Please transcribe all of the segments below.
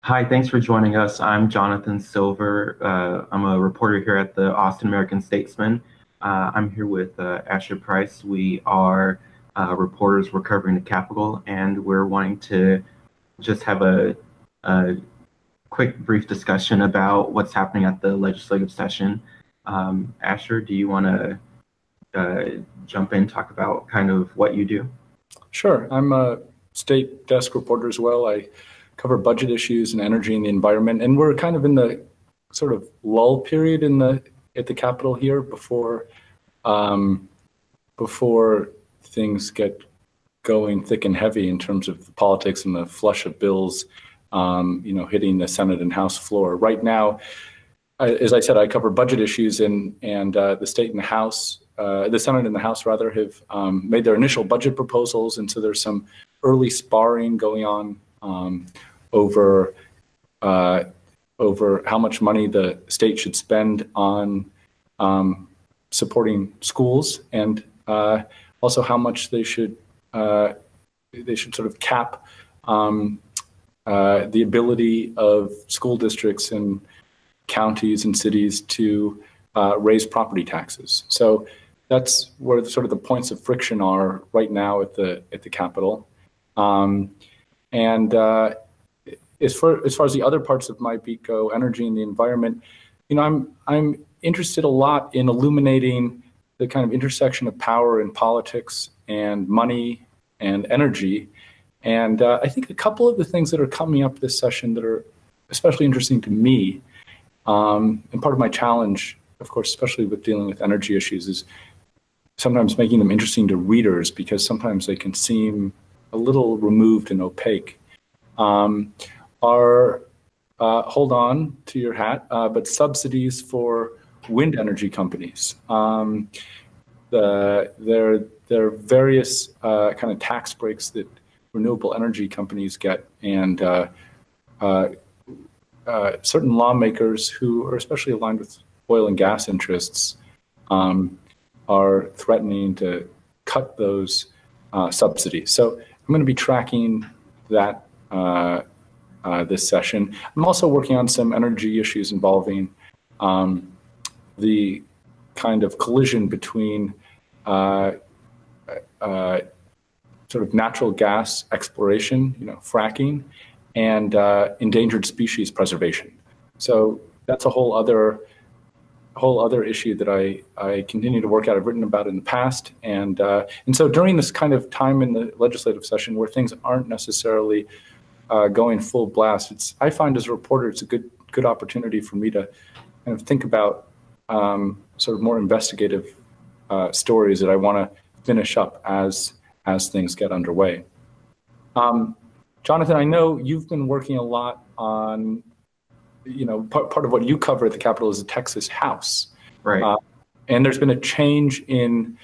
Hi, thanks for joining us. I'm Jonathan Silver. I'm a reporter here at the Austin American-Statesman. I'm here with Asher Price. We are reporters. We're covering the Capitol, and we're wanting to just have a quick, brief discussion about what's happening at the legislative session. Asher, do you want to jump in, talk about kind of what you do? Sure. I'm a state desk reporter as well. I cover budget issues and energy and the environment, and we're kind of in the sort of lull period at the Capitol here before things get going thick and heavy in terms of the politics and the flush of bills, hitting the Senate and House floor. Right now, as I said, I cover budget issues, and the state and the House, the Senate and the House rather, have made their initial budget proposals, and so there's some early sparring going on over how much money the state should spend on supporting schools, and also how much they should sort of cap the ability of school districts and counties and cities to raise property taxes. So that's where the points of friction are right now at the Capitol. As far as the other parts of my beat go, energy and the environment, I'm interested a lot in illuminating the kind of intersection of power and politics and money and energy. And I think a couple of the things that are coming up this session that are especially interesting to me, and part of my challenge, of course, especially with dealing with energy issues, is sometimes making them interesting to readers, because sometimes they can seem a little removed and opaque. Hold on to your hat, but subsidies for wind energy companies. There are various kind of tax breaks that renewable energy companies get, and certain lawmakers who are especially aligned with oil and gas interests are threatening to cut those subsidies. So I'm going to be tracking that this session. I'm also working on some energy issues involving the kind of collision between sort of natural gas exploration, fracking, and endangered species preservation. So that's a whole other issue that I continue to work at. I've written about in the past, and so during this kind of time in the legislative session where things aren't necessarily going full blast, I find as a reporter it's a good opportunity for me to kind of think about sort of more investigative stories that I want to finish up as things get underway. Johnathan, I know you've been working a lot on, part of what you cover at the Capitol is the Texas House. Right. And there's been a change in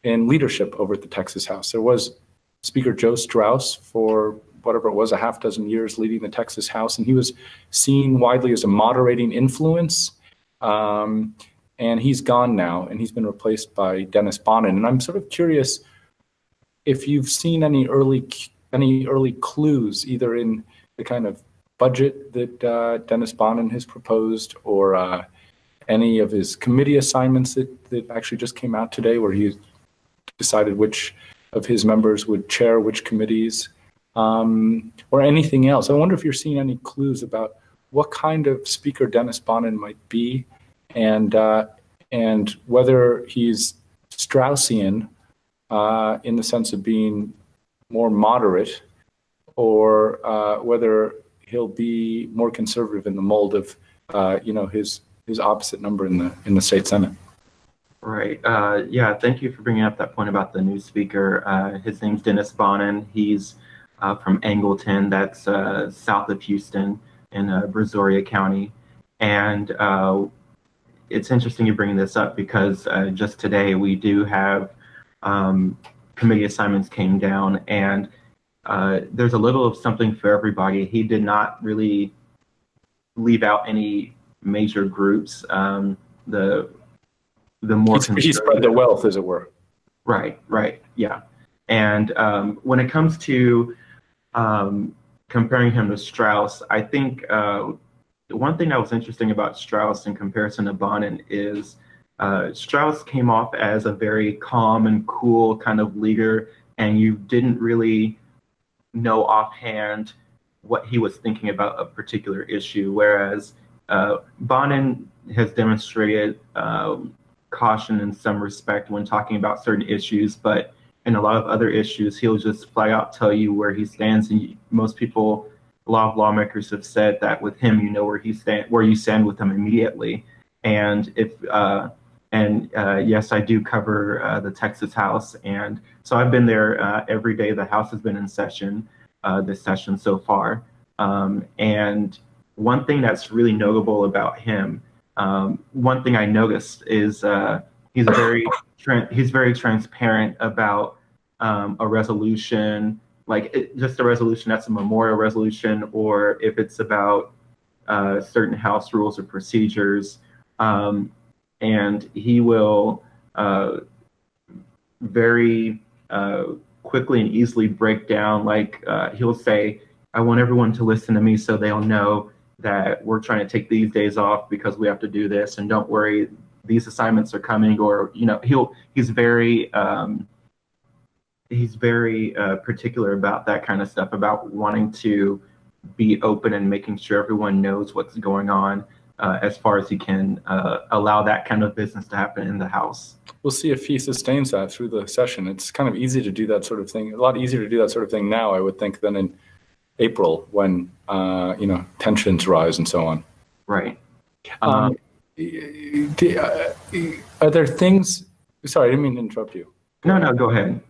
leadership over at the Texas House. There was Speaker Joe Strauss for whatever it was, a half dozen years leading the Texas House, and he was seen widely as a moderating influence. And he's gone now, and he's been replaced by Dennis Bonnen. And I'm sort of curious if you've seen any early clues, either in the kind of budget that Dennis Bonnen has proposed, or any of his committee assignments that actually just came out today, where he decided which of his members would chair which committees, or anything else. I wonder if you're seeing any clues about what kind of speaker Dennis Bonnen might be, and whether he's Straussian in the sense of being more moderate, or whether he'll be more conservative in the mold of his opposite number in the state Senate. Right. Yeah. Thank you for bringing up that point about the new speaker. His name's Dennis Bonnen. He's from Angleton, that's south of Houston in Brazoria County, and it's interesting you bring this up because just today we do have committee assignments came down, and there's a little of something for everybody. He did not really leave out any major groups. The more he spread the wealth, as it were. Right, yeah. And when it comes to comparing him to Strauss, I think one thing that was interesting about Strauss in comparison to Bonin is Strauss came off as a very calm and cool kind of leader, and you didn't really know offhand what he was thinking about a particular issue, whereas Bonin has demonstrated caution in some respect when talking about certain issues, but in a lot of other issues, he'll just flat out tell you where he stands. And most people, a lot of lawmakers have said that with him, you know where you stand with him immediately. And yes, I do cover the Texas House, and so I've been there every day the House has been in session this session so far. And one thing that's really notable about him, one thing I noticed is he's very transparent about a resolution, like just a resolution that's a memorial resolution, or if it's about certain House rules or procedures. And he will very quickly and easily break down, like he'll say, I want everyone to listen to me so they'll know that we're trying to take these days off because we have to do this, and don't worry, these assignments are coming. Or, you know, he's very particular about that kind of stuff, about wanting to be open and making sure everyone knows what's going on as far as he can allow that kind of business to happen in the House. We'll see if he sustains that through the session. It's kind of easy to do that sort of thing, a lot easier to do that sort of thing now, I would think, than in April when, you know, tensions rise and so on. Right. Are there things, sorry, I didn't mean to interrupt you. No, go ahead.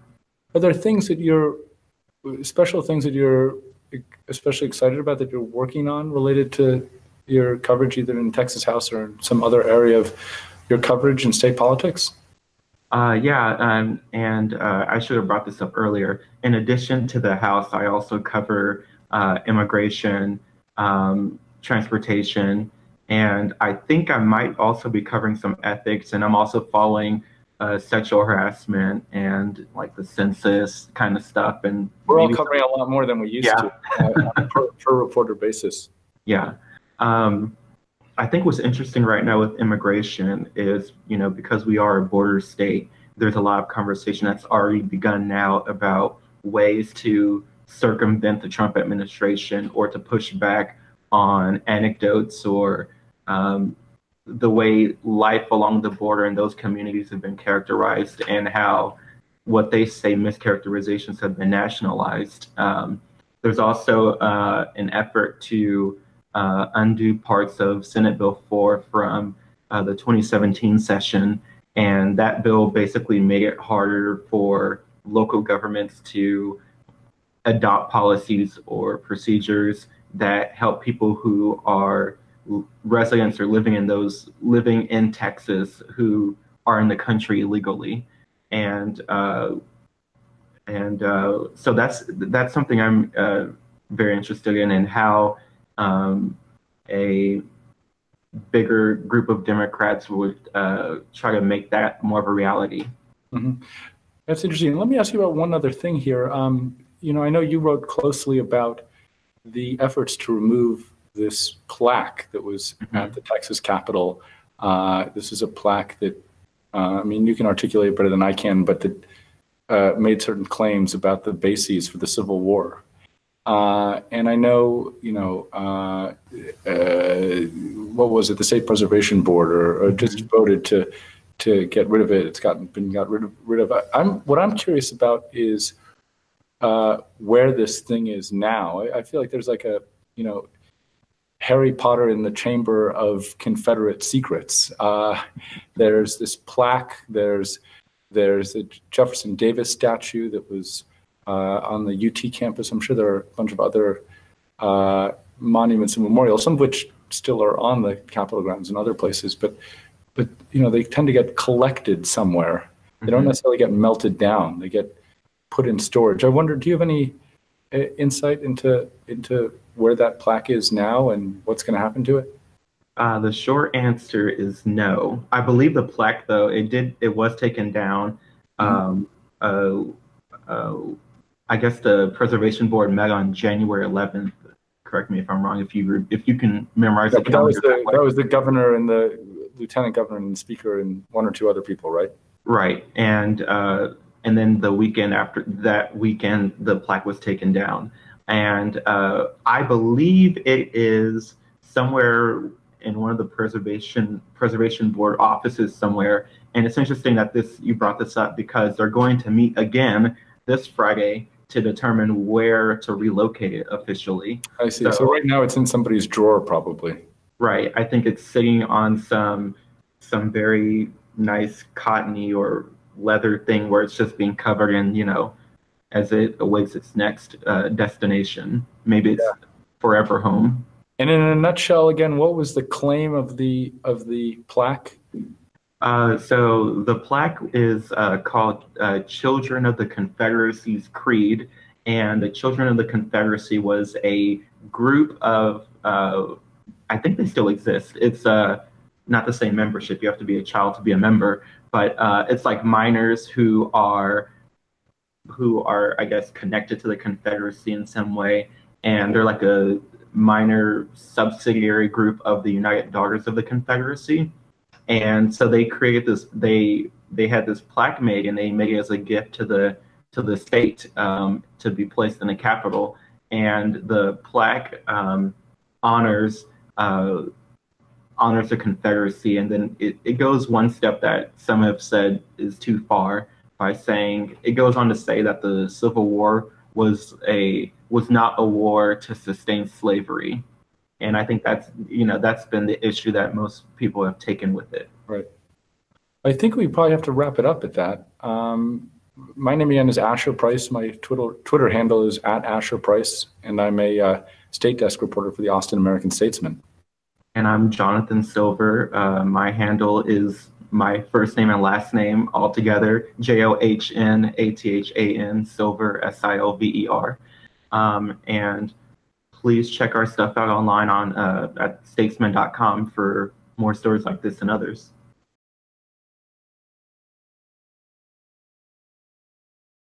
Are there things that special things that you're especially excited about that you're working on related to your coverage, either in Texas House or in some other area of your coverage in state politics? Yeah, and I should have brought this up earlier. In addition to the House, I also cover immigration, transportation, and I think I might also be covering some ethics, and I'm also following sexual harassment and like the census kind of stuff. And we're all covering a lot more than we used to on a per reporter basis. Yeah. I think what's interesting right now with immigration is, you know, because we are a border state, there's a lot of conversation that's already begun now about ways to circumvent the Trump administration or to push back on anecdotes or the way life along the border in those communities have been characterized, and how what they say mischaracterizations have been nationalized. There's also an effort to undo parts of Senate Bill 4 from the 2017 session, and that bill basically made it harder for local governments to adopt policies or procedures that help people who are residents or living in Texas who are in the country illegally. And so that's something I'm very interested in, and how a bigger group of Democrats would try to make that more of a reality. Mm-hmm. That's interesting. Let me ask you about one other thing here. You know, I know you wrote closely about the efforts to remove this plaque that was at the Texas Capitol. This is a plaque that, I mean, you can articulate better than I can, but that made certain claims about the bases for the Civil War. And I know, you know, what was it, the State Preservation Board, or just voted to get rid of it. It's got rid of. What I'm curious about is where this thing is now. I feel like there's like a, you know, Harry Potter in the Chamber of Confederate Secrets. There's this plaque. There's a Jefferson Davis statue that was on the UT campus. I'm sure there are a bunch of other monuments and memorials, some of which still are on the Capitol grounds and other places. But you know, they tend to get collected somewhere. They don't necessarily get melted down. They get put in storage. I wonder, do you have any insight into where that plaque is now and what's going to happen to it? The short answer is no. I believe the plaque, though, it was taken down I guess the preservation board met on January 11th. Correct me if I'm wrong. If you can memorize Yeah, the but that was calendar that way. that was the governor and the lieutenant governor and the speaker and one or two other people, right? Right, and then the weekend after that weekend, the plaque was taken down, and I believe it is somewhere in one of the preservation board offices somewhere. And it's interesting that you brought this up because they're going to meet again this Friday to determine where to relocate it officially. I see. So right now it's in somebody's drawer, probably. Right, I think it's sitting on some very nice cottony or leather thing where it's just being covered in, as it awaits its next destination. Maybe it's forever home. And in a nutshell, again, what was the claim of the plaque? So the plaque is called Children of the Confederacy's Creed, and the Children of the Confederacy was a group of, I think they still exist. It's not the same membership. You have to be a child to be a member, but it's like minors who are, I guess, connected to the Confederacy in some way, and they're like a minor subsidiary group of the United Daughters of the Confederacy. And so they created this. They had this plaque made, and they made it as a gift to the state to be placed in the Capitol. And the plaque honors the Confederacy, and then it goes one step that some have said is too far by saying it goes on to say that the Civil War was not a war to sustain slavery. And I think that's been the issue that most people have taken with it. Right. I think we probably have to wrap it up at that. My name again is Asher Price. My Twitter handle is @AsherPrice, and I'm a state desk reporter for the Austin American-Statesman. And I'm Johnathan Silver. My handle is my first name and last name all together, JOHNATHAN, Silver, SILVER. And please check our stuff out online at statesman.com for more stories like this and others.